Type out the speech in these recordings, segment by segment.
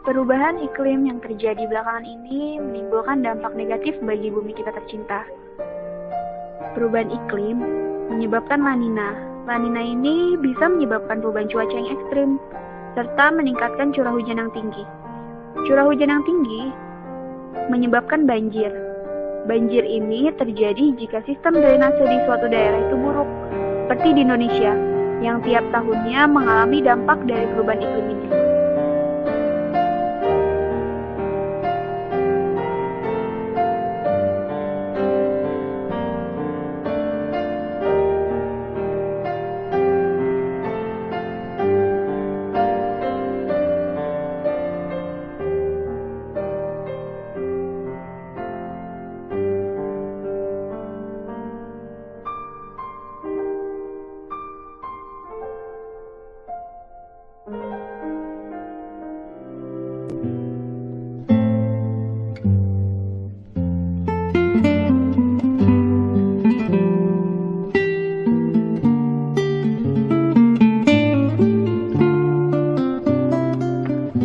Perubahan iklim yang terjadi belakangan ini menimbulkan dampak negatif bagi bumi kita tercinta. Perubahan iklim menyebabkan La Nina. La Nina ini bisa menyebabkan perubahan cuaca yang ekstrim, serta meningkatkan curah hujan yang tinggi. Curah hujan yang tinggi menyebabkan banjir. Banjir ini terjadi jika sistem drainase di suatu daerah itu buruk, seperti di Indonesia, yang tiap tahunnya mengalami dampak dari perubahan iklim ini.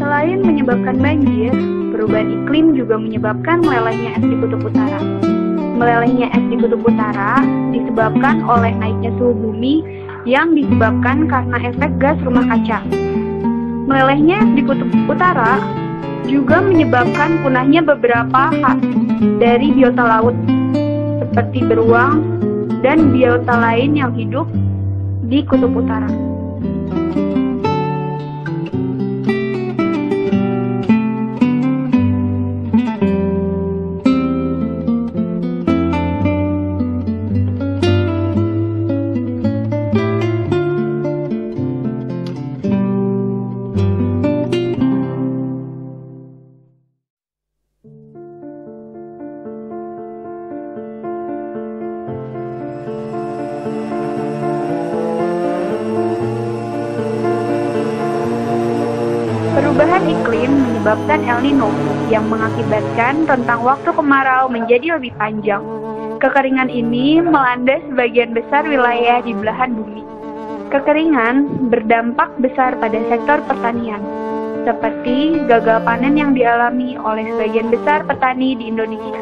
Selain menyebabkan banjir, perubahan iklim juga menyebabkan melelehnya es di kutub utara. Melelehnya es di kutub utara disebabkan oleh naiknya suhu bumi yang disebabkan karena efek gas rumah kaca. Melelehnya es di kutub utara juga menyebabkan punahnya beberapa hak dari biota laut, seperti beruang dan biota lain yang hidup di kutub utara. Perubahan iklim menyebabkan El Nino yang mengakibatkan rentang waktu kemarau menjadi lebih panjang. Kekeringan ini melanda sebagian besar wilayah di belahan bumi. Kekeringan berdampak besar pada sektor pertanian, seperti gagal panen yang dialami oleh sebagian besar petani di Indonesia.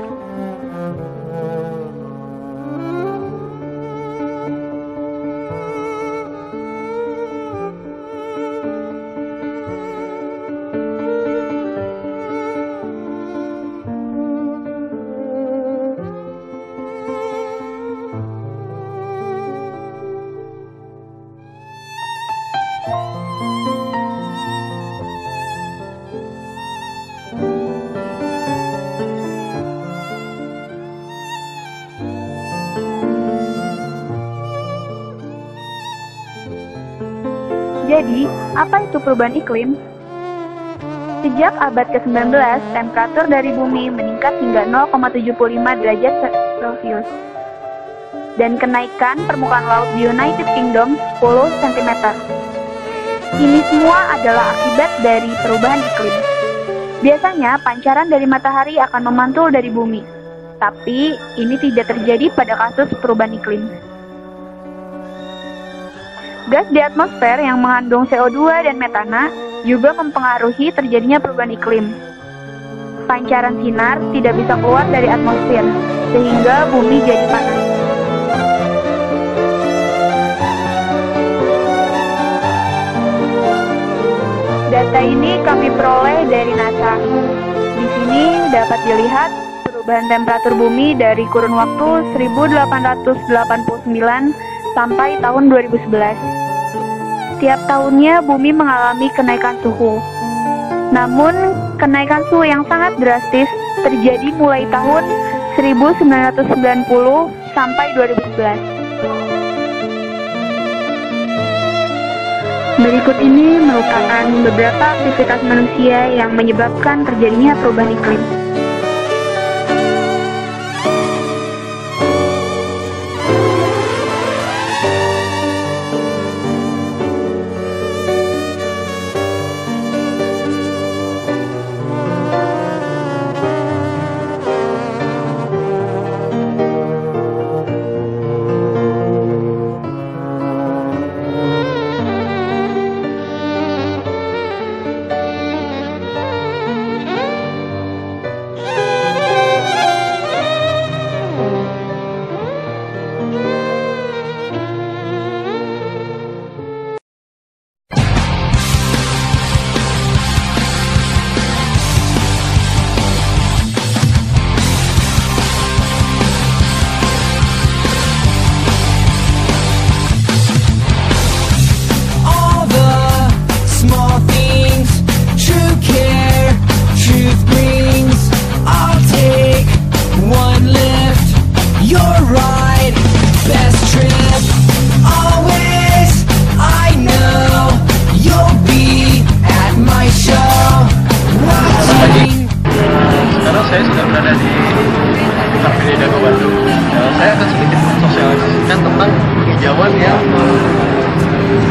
Jadi, apa itu perubahan iklim? Sejak abad ke-19, temperatur dari bumi meningkat hingga 0,75 derajat Celcius. Dan kenaikan permukaan laut di United Kingdom 10 cm. Ini semua adalah akibat dari perubahan iklim. Biasanya, pancaran dari matahari akan memantul dari bumi. Tapi, ini tidak terjadi pada kasus perubahan iklim. Gas di atmosfer yang mengandung CO2 dan metana juga mempengaruhi terjadinya perubahan iklim. Pancaran sinar tidak bisa keluar dari atmosfer, sehingga bumi jadi panas. Data ini kami peroleh dari NASA. Di sini dapat dilihat perubahan temperatur bumi dari kurun waktu 1889 sampai tahun 2011. Tiap tahunnya bumi mengalami kenaikan suhu. Namun, kenaikan suhu yang sangat drastis terjadi mulai tahun 1990 sampai 2011. Berikut ini merupakan beberapa aktivitas manusia yang menyebabkan terjadinya perubahan iklim.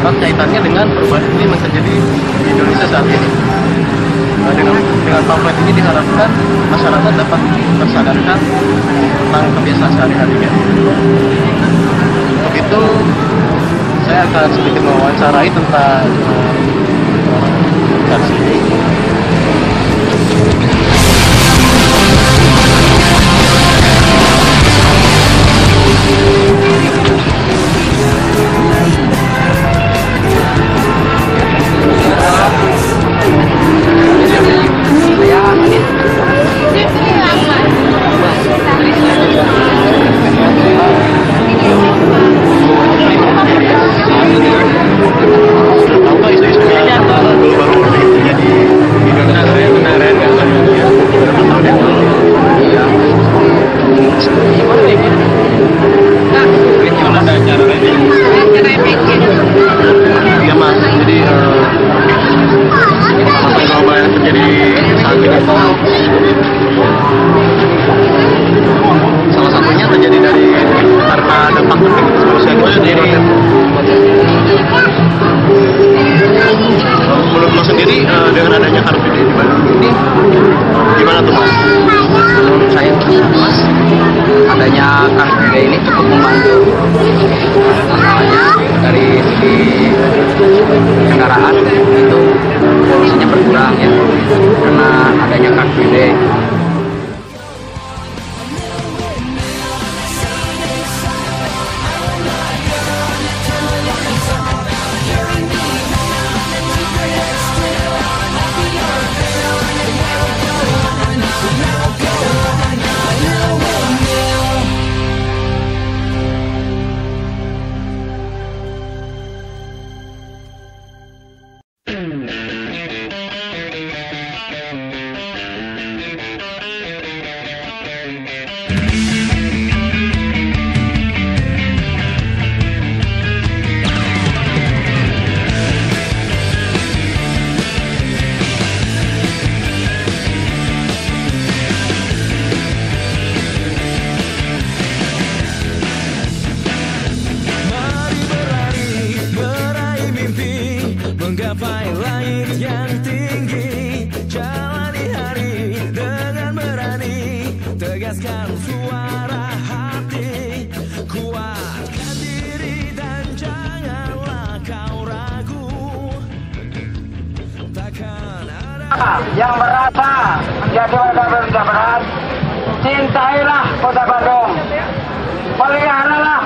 erat kaitannya dengan perubahan iklim yang terjadi di Indonesia saat ini. Dengan pamflet ini diharapkan masyarakat dapat tersadarkan tentang kebiasaan sehari-harinya. Untuk itu, saya akan sedikit mewawancarai tentang organisasi ini. Salah satunya terjadi dari karena dampak manusia di Indonesia. Menurut Mas sendiri dengan adanya Car Free Day di Bandung ini gimana tuh Mas? Menurut saya Mas, adanya Car Free Day ini cukup membantu. Masalahnya dari segi kendaraan itu polusinya berkurang ya, karena adanya Car Free Day. Menggapai langit yang tinggi, jalani hari dengan berani, tegaskan suara hati, kuatkan diri dan janganlah kau ragu. Takkan ada yang merasa menjadi warga Bandung, cintailah kota Bandung, peliharalah